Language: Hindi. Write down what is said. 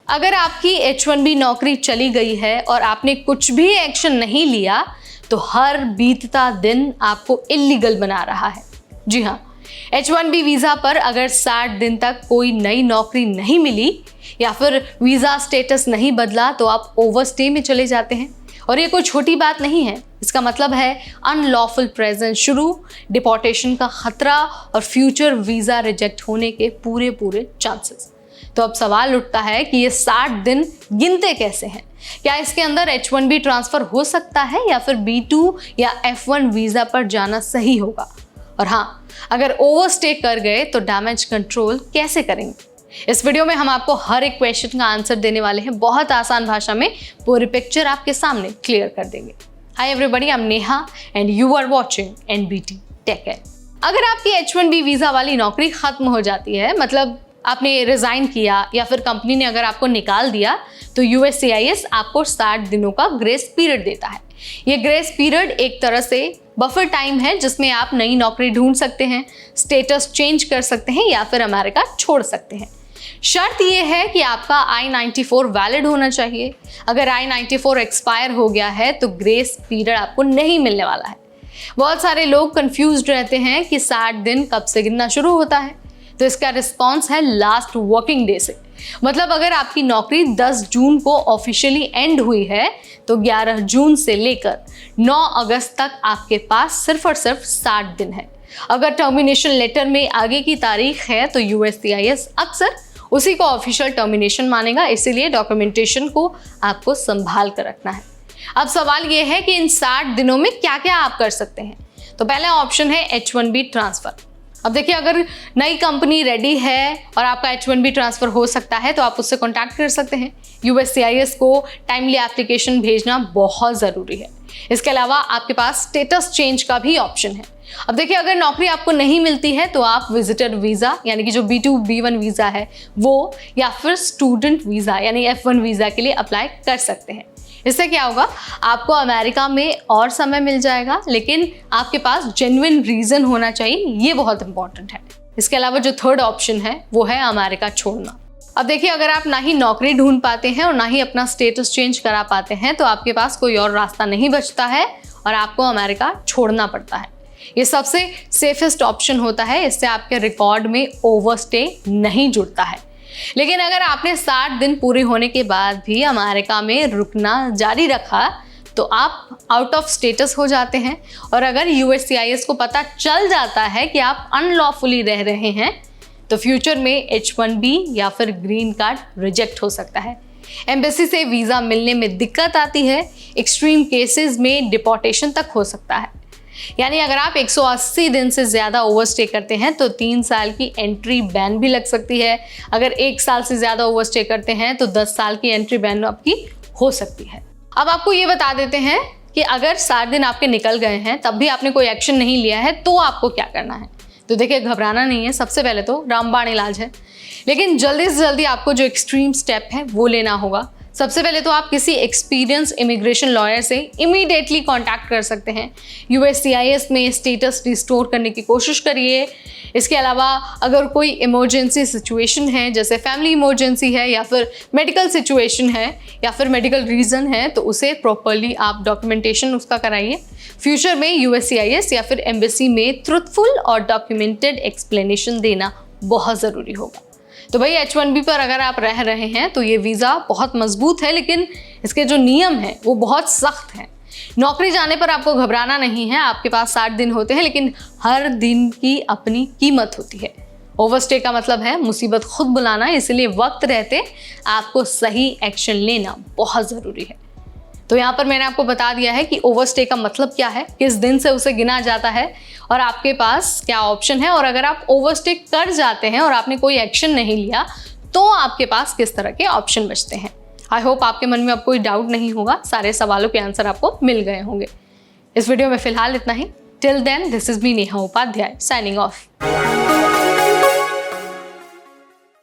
अगर आपकी H1B नौकरी चली गई है और आपने कुछ भी एक्शन नहीं लिया तो हर बीतता दिन आपको इल्लीगल बना रहा है। जी हाँ, H1B वीज़ा पर अगर 60 दिन तक कोई नई नौकरी नहीं मिली या फिर वीज़ा स्टेटस नहीं बदला तो आप ओवरस्टे में चले जाते हैं। और ये कोई छोटी बात नहीं है। इसका मतलब है अनलॉफुल प्रेजेंस शुरू, डिपोर्टेशन का खतरा और फ्यूचर वीज़ा रिजेक्ट होने के पूरे चांसेस। तो अब सवाल उठता है कि ये 60 दिन गिनते कैसे हैं? क्या इसके अंदर H1B ट्रांसफ़र हो सकता है या फिर B2 या F1 वीज़ा पर जाना सही होगा? और हाँ, अगर ओवरस्टे कर गए तो डैमेज कंट्रोल कैसे करेंगे? इस वीडियो में हम आपको हर एक क्वेश्चन का आंसर देने वाले हैं। बहुत आसान भाषा में पूरी पिक्चर आपके सामने क्लियर कर देंगे। Hi everybody, I am Neha and you are watching NBT take care. अगर आपकी H1B वीज़ा वाली नौकरी खत्म हो जाती है, मतलब आपने रिज़ाइन किया या फिर कंपनी ने अगर आपको निकाल दिया, तो USCIS आपको 60 दिनों का ग्रेस पीरियड देता है। ये ग्रेस पीरियड एक तरह से बफर टाइम है जिसमें आप नई नौकरी ढूंढ सकते हैं, स्टेटस चेंज कर सकते हैं या फिर अमेरिका छोड़ सकते हैं। शर्त ये है कि आपका I-94 वैलिड होना चाहिए। अगर I-94 एक्सपायर हो गया है तो ग्रेस पीरियड आपको नहीं मिलने वाला है। बहुत सारे लोग कंफ्यूज्ड रहते हैं कि 60 दिन कब से गिनना शुरू होता है। तो इसका रिस्पॉन्स है लास्ट वर्किंग डे से। मतलब अगर आपकी नौकरी 10 जून को ऑफिशियली एंड हुई है तो 11 जून से लेकर 9 अगस्त तक आपके पास सिर्फ और सिर्फ 60 दिन है। अगर टर्मिनेशन लेटर में आगे की तारीख है तो USCIS अक्सर उसी को ऑफिशियल टर्मिनेशन मानेगा, इसीलिए डॉक्यूमेंटेशन को आपको संभाल कर रखना है। अब सवाल ये है कि इन 60 दिनों में क्या क्या आप कर सकते हैं। तो पहला ऑप्शन है H1B ट्रांसफ़र। अब देखिए, अगर नई कंपनी रेडी है और आपका H1B ट्रांसफ़र हो सकता है तो आप उससे कॉन्टैक्ट कर सकते हैं। USCIS को टाइमली एप्लीकेशन भेजना बहुत ज़रूरी है। इसके अलावा आपके पास स्टेटस चेंज का भी ऑप्शन है। अब देखिए, अगर नौकरी आपको नहीं मिलती है तो आप विजिटर वीज़ा यानी कि जो B2 B1 वीज़ा है वो, या फिर स्टूडेंट वीज़ा यानी F1 वीज़ा के लिए अप्लाई कर सकते हैं। इससे क्या होगा, आपको अमेरिका में और समय मिल जाएगा, लेकिन आपके पास जेन्युइन रीज़न होना चाहिए, ये बहुत इंपॉर्टेंट है। इसके अलावा जो थर्ड ऑप्शन है वो है अमेरिका छोड़ना। अब देखिए, अगर आप ना ही नौकरी ढूंढ पाते हैं और ना ही अपना स्टेटस चेंज करा पाते हैं तो आपके पास कोई और रास्ता नहीं बचता है और आपको अमेरिका छोड़ना पड़ता है। ये सबसे सेफेस्ट ऑप्शन होता है, इससे आपके रिकॉर्ड में ओवरस्टे नहीं जुड़ता है। लेकिन अगर आपने 60 दिन पूरे होने के बाद भी अमेरिका में रुकना जारी रखा तो आप आउट ऑफ स्टेटस हो जाते हैं। और अगर USCIS को पता चल जाता है कि आप अनलॉफुली रह रहे हैं तो फ्यूचर में H1B या फिर ग्रीन कार्ड रिजेक्ट हो सकता है। एम्बेसी से वीज़ा मिलने में दिक्कत आती है। एक्सट्रीम केसेस में डिपोर्टेशन तक हो सकता है। यानी अगर आप 180 दिन से ज़्यादा ओवरस्टे करते हैं तो 3 साल की एंट्री बैन भी लग सकती है। अगर 1 साल से ज़्यादा ओवरस्टे करते हैं तो 10 साल की एंट्री बैन आपकी हो सकती है। अब आपको ये बता देते हैं कि अगर 60 दिन आपके निकल गए हैं तब भी आपने कोई एक्शन नहीं लिया है तो आपको क्या करना है। तो देखिए, घबराना नहीं है। सबसे पहले तो रामबाण इलाज है, लेकिन जल्दी से जल्दी आपको जो एक्सट्रीम स्टेप है वो लेना होगा। सबसे पहले तो आप किसी एक्सपीरियंस इमिग्रेशन लॉयर से इमीडिएटली कांटेक्ट कर सकते हैं। USCIS में स्टेटस रिस्टोर करने की कोशिश करिए। इसके अलावा अगर कोई इमरजेंसी सिचुएशन है, जैसे फैमिली इमरजेंसी है या फिर मेडिकल सिचुएशन है या फिर मेडिकल रीज़न है, तो उसे प्रॉपरली आप डॉक्यूमेंटेशन उसका कराइए। फ्यूचर में USCIS या फिर एम्बेसी में ट्रुथफुल और डॉक्यूमेंटेड एक्सप्लेनेशन देना बहुत ज़रूरी होगा। तो भाई, H1B पर अगर आप रह रहे हैं तो ये वीज़ा बहुत मजबूत है, लेकिन इसके जो नियम हैं वो बहुत सख्त हैं। नौकरी जाने पर आपको घबराना नहीं है। आपके पास 60 दिन होते हैं, लेकिन हर दिन की अपनी कीमत होती है। ओवरस्टे का मतलब है मुसीबत खुद बुलाना, इसलिए वक्त रहते आपको सही एक्शन लेना बहुत ज़रूरी है। तो यहाँ पर मैंने आपको बता दिया है कि ओवरस्टे का मतलब क्या है, किस दिन से उसे गिना जाता है और आपके पास क्या ऑप्शन है। और अगर आप ओवरस्टे कर जाते हैं और आपने कोई एक्शन नहीं लिया तो आपके पास किस तरह के ऑप्शन बचते हैं। आई होप आपके मन में अब कोई डाउट नहीं होगा, सारे सवालों के आंसर आपको मिल गए होंगे। इस वीडियो में फिलहाल इतना ही। Till then, this is me Neha Upadhyay signing of.